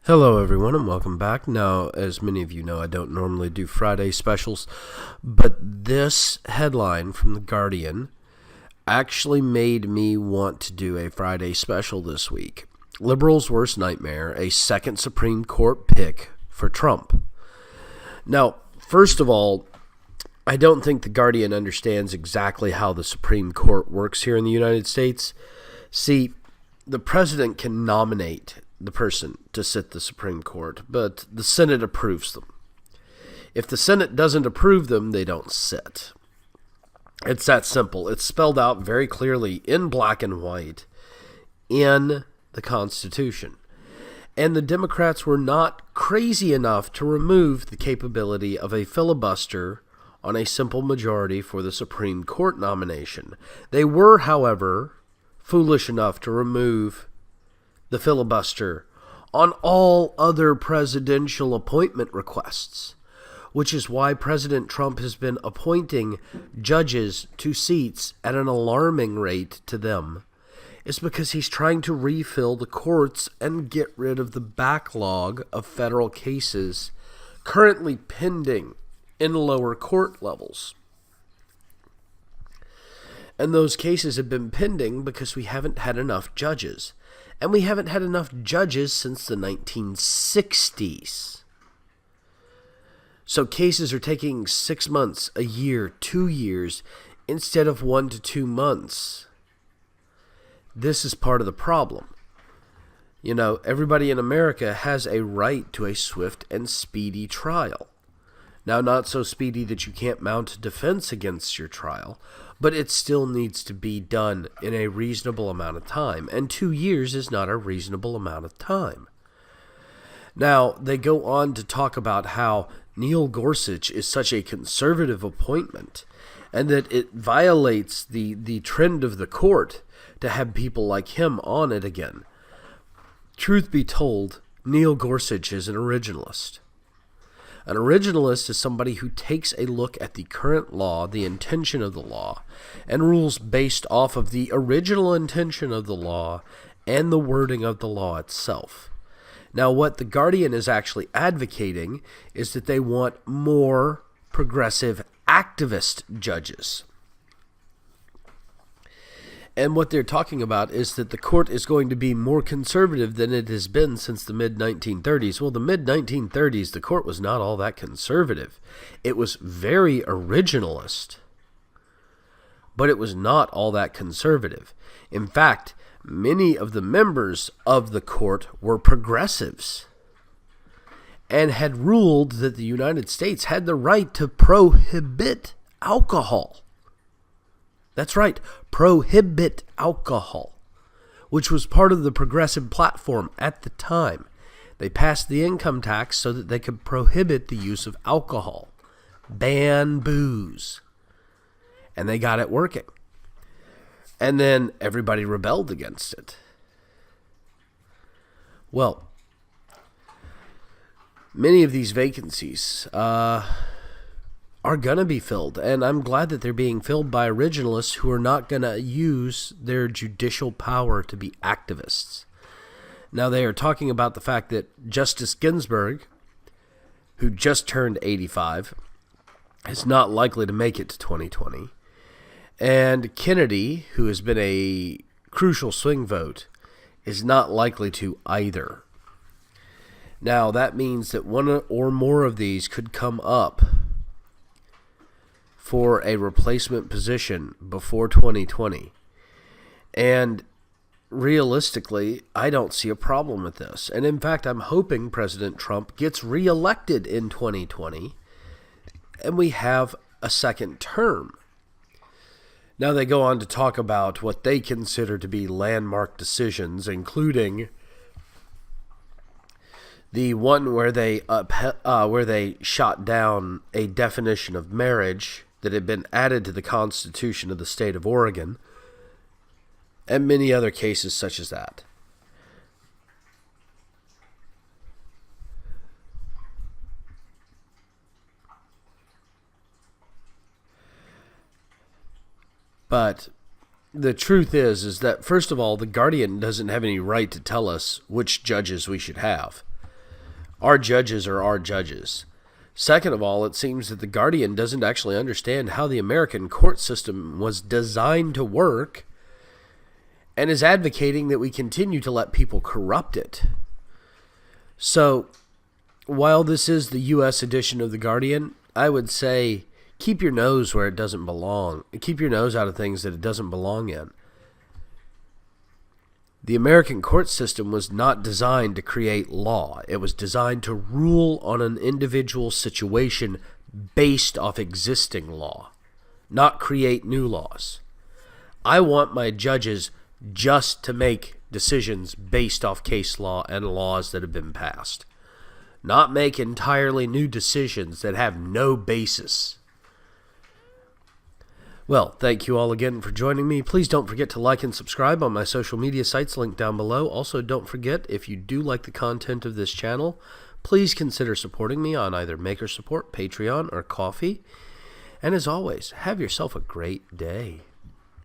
Hello, everyone, and welcome back. Now, as many of you know, I don't normally do Friday specials, but this headline from The Guardian actually made me want to do a Friday special this week. Liberals' worst nightmare, a second Supreme Court pick for Trump. Now, first of all, I don't think The Guardian understands exactly how the Supreme Court works here in the United States. See, the president can nominate the person to sit the Supreme Court, but the Senate approves them. If the Senate doesn't approve them, they don't sit. It's that simple. It's spelled out very clearly in black and white in the Constitution. And the Democrats were not crazy enough to remove the capability of a filibuster on a simple majority for the Supreme Court nomination. They were, however, foolish enough to remove the filibuster on all other presidential appointment requests, which is why President Trump has been appointing judges to seats at an alarming rate to them. It's because he's trying to refill the courts and get rid of the backlog of federal cases currently pending in lower court levels. And those cases have been pending because we haven't had enough judges. And we haven't had enough judges since the 1960s. So cases are taking 6 months, a year, 2 years, instead of 1 to 2 months. This is part of the problem. You know, everybody in America has a right to a swift and speedy trial. Now, not so speedy that you can't mount a defense against your trial, but it still needs to be done in a reasonable amount of time, and 2 years is not a reasonable amount of time. Now, they go on to talk about how Neil Gorsuch is such a conservative appointment, and that it violates the trend of the court to have people like him on it again. Truth be told, Neil Gorsuch is an originalist. An originalist is somebody who takes a look at the current law, the intention of the law, and rules based off of the original intention of the law and the wording of the law itself. Now, what The Guardian is actually advocating is that they want more progressive activist judges. And what they're talking about is that the court is going to be more conservative than it has been since the mid-1930s. Well, the mid-1930s, the court was not all that conservative. It was very originalist, but it was not all that conservative. In fact, many of the members of the court were progressives and had ruled that the United States had the right to prohibit alcohol. That's right, prohibit alcohol, which was part of the progressive platform at the time. They passed the income tax so that they could prohibit the use of alcohol, ban booze, and they got it working. And then everybody rebelled against it. Well, many of these vacancies are going to be filled, and I'm glad that they're being filled by originalists who are not going to use their judicial power to be activists. Now, they are talking about the fact that Justice Ginsburg, who just turned 85, is not likely to make it to 2020, and Kennedy, who has been a crucial swing vote, is not likely to either. Now, that means that one or more of these could come up for a replacement position before 2020. And realistically, I don't see a problem with this. And in fact, I'm hoping President Trump gets reelected in 2020 and we have a second term. Now they go on to talk about what they consider to be landmark decisions, including the one where they shot down a definition of marriage that had been added to the Constitution of the state of Oregon, and many other cases such as that. But the truth is that, first of all, the Guardian doesn't have any right to tell us which judges we should have. Our judges are our judges. Second of all, it seems that the Guardian doesn't actually understand how the American court system was designed to work and is advocating that we continue to let people corrupt it. So, while this is the U.S. edition of the Guardian, I would say keep your nose where it doesn't belong. Keep your nose out of things that it doesn't belong in. The American court system was not designed to create law. It was designed to rule on an individual situation based off existing law, not create new laws. I want my judges just to make decisions based off case law and laws that have been passed, not make entirely new decisions that have no basis. Well, thank you all again for joining me. Please don't forget to like and subscribe on my social media sites linked down below. Also, don't forget, if you do like the content of this channel, please consider supporting me on either Maker Support, Patreon, or Ko-fi. And as always, have yourself a great day.